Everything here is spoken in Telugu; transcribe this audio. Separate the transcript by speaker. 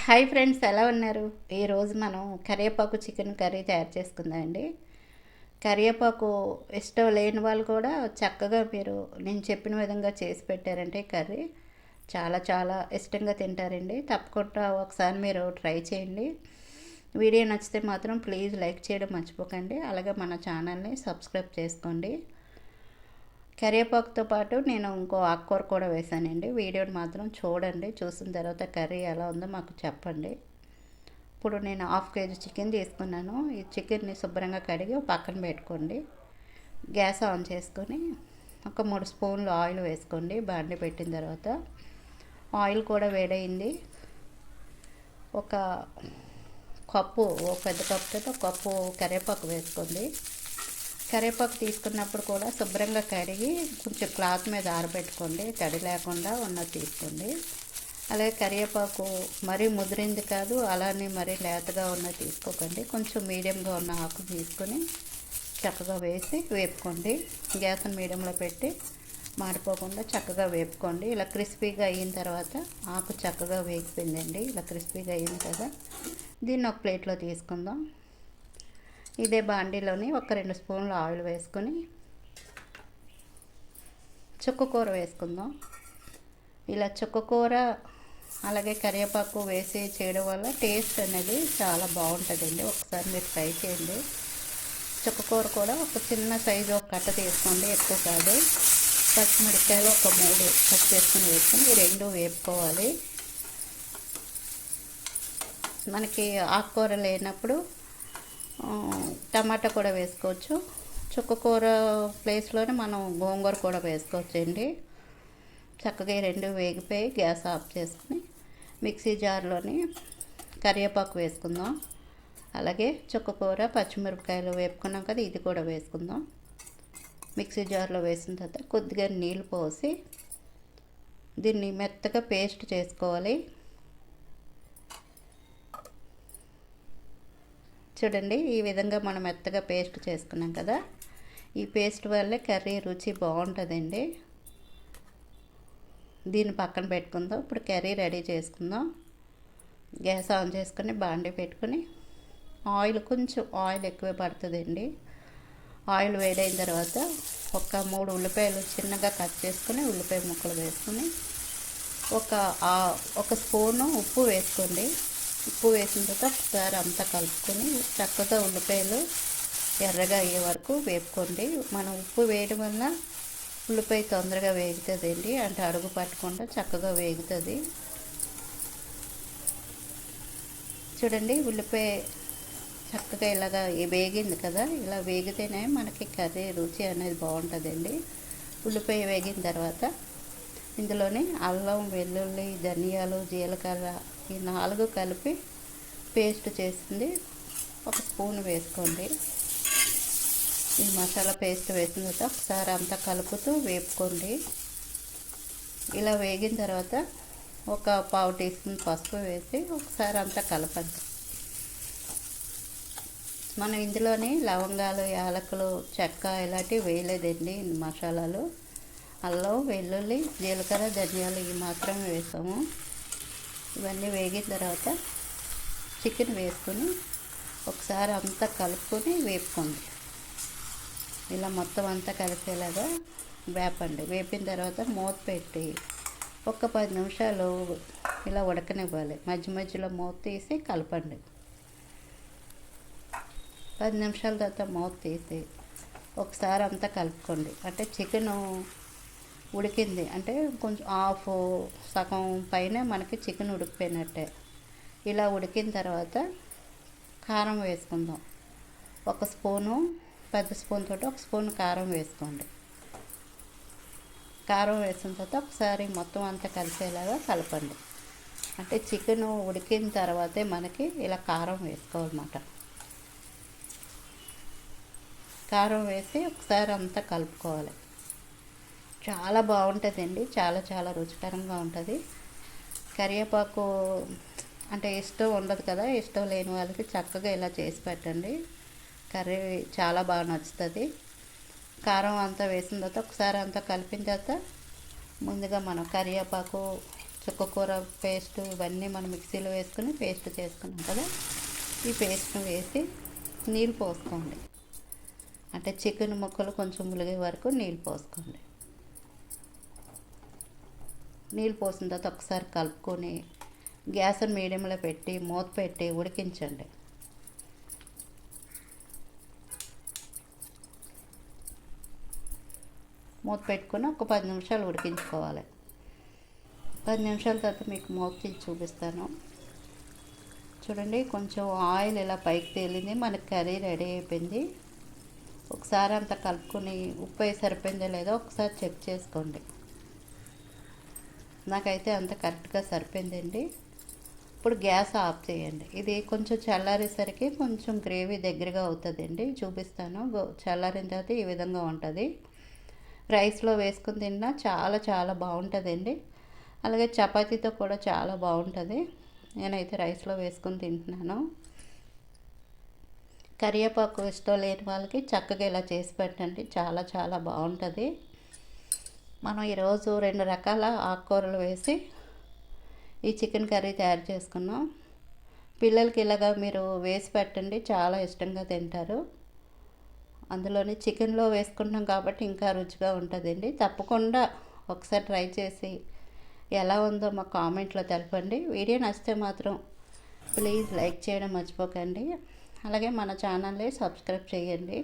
Speaker 1: హాయ్ ఫ్రెండ్స్, ఎలా ఉన్నారు? ఈరోజు మనం కరివేపాకు చికెన్ కర్రీ తయారు చేసుకుందామండి. కరివేపాకు ఇష్టం లేని వాళ్ళు కూడా చక్కగా మీరు నేను చెప్పిన విధంగా చేసి పెట్టారంటే కర్రీ చాలా చాలా ఇష్టంగా తింటారండి. తప్పకుండా ఒకసారి మీరు ట్రై చేయండి. వీడియో నచ్చితే మాత్రం ప్లీజ్ లైక్ చేయడం మర్చిపోకండి. అలాగే మన ఛానల్ని సబ్స్క్రైబ్ చేసుకోండి. కరివేపాకుతో పాటు నేను ఇంకో ఆకుకూర కూడా వేసానండి. వీడియోని మాత్రం చూడండి. చూసిన తర్వాత కర్రీ ఎలా ఉందో మాకు చెప్పండి. ఇప్పుడు నేను 1/2 కేజీ చికెన్ తీసుకున్నాను. ఈ చికెన్ని శుభ్రంగా కడిగి పక్కన పెట్టుకోండి. గ్యాస్ ఆన్ చేసుకొని ఒక 3 స్పూన్లు ఆయిల్ వేసుకోండి. బాండి పెట్టిన తర్వాత ఆయిల్ కూడా వేడైంది. ఒక కప్పు, పెద్ద కప్పుతో ఒక కప్పు కరివేపాకు వేసుకోండి. కరివేపాకు తీసుకున్నప్పుడు కూడా శుభ్రంగా కడిగి కొంచెం క్లాత్ మీద ఆరబెట్టుకోండి. తడి లేకుండా ఉన్నది తీసుకోండి. అలాగే కరివేపాకు మరీ ముదిరింది కాదు, అలానే మరీ లేతగా ఉన్నది తీసుకోకండి. కొంచెం మీడియంగా ఉన్న ఆకు తీసుకొని చక్కగా వేసి వేపుకోండి. గ్యాస్ని మీడియంలో పెట్టి మాడిపోకుండా చక్కగా వేపుకోండి. ఇలా క్రిస్పీగా అయిన తర్వాత ఆకు చక్కగా వేగిపోయిందండి. ఇలా క్రిస్పీగా అయింది కదా, దీన్ని ఒక ప్లేట్లో తీసుకుందాం. ఇదే బాండీలోని ఒక 2 స్పూన్లు ఆయిల్ వేసుకొని చుక్కకూర వేసుకుందాం. ఇలా చుక్కకూర అలాగే కరివేపాకు వేసి చేయడం వల్ల టేస్ట్ అనేది చాలా బాగుంటుందండి. ఒకసారి మీరు ట్రై చేయండి. చుక్కకూర కూడా ఒక చిన్న సైజు ఒక కట్ట తీసుకోండి, ఎక్కువ కాదు. పచ్చిమిరపకాయలు ఒక 3 కట్ చేసుకుని వేసుకొని ఈ 2 వేపుకోవాలి. మనకి ఆకుకూర లేనప్పుడు టమాటా కూడా వేసుకోవచ్చు. చుక్కకూర ప్లేస్లోనే మనం గోంగూర కూడా వేసుకోవచ్చండి. చక్కగా 2 వేగిపోయి గ్యాస్ ఆఫ్ చేసుకుని మిక్సీ జార్లోని కరివేపాకు వేసుకుందాం. అలాగే చుక్కకూర పచ్చిమిరపకాయలు వేపుకున్నాం కదా, ఇది కూడా వేసుకుందాం. మిక్సీ జార్లో వేసిన తర్వాత కొద్దిగా నీళ్ళు పోసి దీన్ని మెత్తగా పేస్ట్ చేసుకోవాలి. చూడండి, ఈ విధంగా మనం మెత్తగా పేస్ట్ చేసుకున్నాం కదా, ఈ పేస్ట్ వల్లే కర్రీ రుచి బాగుంటుందండి. దీన్ని పక్కన పెట్టుకుందాం. ఇప్పుడు కర్రీ రెడీ చేసుకుందాం. గ్యాస్ ఆన్ చేసుకొని బాండీ పెట్టుకొని కొంచెం ఆయిల్ ఎక్కువ పడుతుందండి. ఆయిల్ వేడైన తర్వాత ఒక 3 ఉల్లిపాయలు చిన్నగా కట్ చేసుకుని ఉల్లిపాయ ముక్కలు వేసుకొని ఒక స్పూను ఉప్పు వేసుకోండి. ఉప్పు వేసిన తర్వాత ఒకసారి అంతా కలుపుకొని చక్కగా ఉల్లిపాయలు ఎర్రగా అయ్యే వరకు వేపుకోండి. మనం ఉప్పు వేయడం వల్ల ఉల్లిపాయ తొందరగా వేగుతుందండి, అంటే అడుగు పట్టకుండా చక్కగా వేగుతుంది. చూడండి, ఉల్లిపాయ చక్కగా ఇలాగా వేగింది కదా, ఇలా వేగితేనే మనకి కర్రీ రుచి అనేది బాగుంటుందండి. ఉల్లిపాయ వేగిన తర్వాత ఇందులోనే అల్లం, వెల్లుల్లి, ధనియాలు, జీలకర్ర ఈ 4 కలిపి పేస్ట్ చేసింది ఒక స్పూన్ వేసుకోండి. ఈ మసాలా పేస్ట్ వేసిన తర్వాత ఒకసారి అంతా కలుపుతూ వేపుకోండి. ఇలా వేగిన తర్వాత ఒక 1/2 టీ స్పూన్ పసుపు వేసి ఒకసారి అంతా కలపండి. మనం ఇందులోని లవంగాలు, యాలకులు, చెక్క ఇలాంటివి వేయలేదండి. మసాలాలు అల్లం, వెల్లుల్లి, జీలకర్ర, ధనియాలు ఇవి మాత్రమే వేసాము. ఇవన్నీ వేగిన తర్వాత చికెన్ వేసుకొని ఒకసారి అంతా కలుపుకొని వేపుకోండి. ఇలా మొత్తం అంతా కలిపేలాగా వేపండి. వేపిన తర్వాత మూత పెట్టి ఒక 10 నిమిషాలు ఇలా ఉడకనివ్వాలి. మధ్య మధ్యలో మూత తీసి కలపండి. 10 నిమిషాల తర్వాత మూత తీసి ఒకసారి అంతా కలుపుకోండి. అంటే చికెను ఉడికింది అంటే కొంచెం సగం పైన మనకి చికెన్ ఉడికిపోయినట్టే. ఇలా ఉడికిన తర్వాత కారం వేసుకుందాం. ఒక స్పూను, పెద్ద స్పూన్ తోటి ఒక స్పూన్ కారం వేసుకోండి. కారం వేసిన తర్వాత ఒకసారి మొత్తం అంతా కలిసేలాగా కలపండి. అంటే చికెన్ ఉడికిన తర్వాతే మనకి ఇలా కారం వేసుకోవాలన్నమాట. కారం వేసి ఒకసారి అంతా కలుపుకోవాలి. చాలా బాగుంటుందండి, చాలా చాలా రుచికరంగా ఉంటుంది. కరివేపాకు అంటే ఇష్టం ఉండదు కదా, ఇష్టం లేని వాళ్ళకి చక్కగా ఇలా చేసి పెట్టండి. కర్రీ చాలా బాగా నచ్చుతుంది. కారం అంతా వేసిన తర్వాత ఒకసారి అంతా కలిపిన తర్వాత ముందుగా మనం కరివేపాకు చుక్కకూర పేస్ట్ ఇవన్నీ మనం మిక్సీలో వేసుకుని పేస్ట్ చేసుకున్నాం కదా, ఈ పేస్ట్ను వేసి నీళ్ళు పోసుకోండి. అంటే చికెన్ ముక్కలు కొంచెం ములిగే వరకు నీళ్ళు పోసుకోండి. నీళ్ళు పోసిన తర్వాత ఒకసారి కలుపుకొని గ్యాస్ మీడియంలో పెట్టి మూత పెట్టి ఉడికించండి. మూత పెట్టుకొని ఒక 10 నిమిషాలు ఉడికించుకోవాలి. 10 నిమిషాల తర్వాత మీకు మూత తీసి చూపిస్తాను. చూడండి, కొంచెం ఆయిల్ ఇలా పైకి తేలింది, మనకి కర్రీ రెడీ అయిపోయింది. ఒకసారి అంతా కలుపుకొని ఉప్పు అయి సరిపోయిందో లేదో ఒకసారి చెక్ చేసుకోండి. నాకైతే అంత కరెక్ట్గా సరిపోయిందండి. ఇప్పుడు గ్యాస్ ఆఫ్ చేయండి. ఇది కొంచెం చల్లారేసరికి కొంచెం గ్రేవీ దగ్గరగా అవుతుందండి, చూపిస్తాను. చల్లారిన తర్వాత ఈ విధంగా ఉంటుంది. రైస్లో వేసుకుని తిన్నా చాలా చాలా బాగుంటుందండి. అలాగే చపాతీతో కూడా చాలా బాగుంటుంది. నేనైతే రైస్లో వేసుకుని తింటున్నాను. కరివేపాకు ఇష్టం లేని వాళ్ళకి చక్కగా ఇలా చేసి పెట్టండి, చాలా చాలా బాగుంటుంది. మనం ఈరోజు 2 రకాల ఆకుకూరలు వేసి ఈ చికెన్ కర్రీ తయారు చేసుకున్నాం. పిల్లలకి ఇలాగా మీరు వేసి పెట్టండి, చాలా ఇష్టంగా తింటారు. అందులోని చికెన్లో వేసుకుంటున్నాం కాబట్టి ఇంకా రుచిగా ఉంటుందండి. తప్పకుండా ఒకసారి ట్రై చేసి ఎలా ఉందో మా కామెంట్లో తెలపండి. వీడియో నచ్చితే మాత్రం ప్లీజ్ లైక్ చేయడం మర్చిపోకండి. అలాగే మన ఛానల్ని సబ్స్క్రైబ్ చేయండి.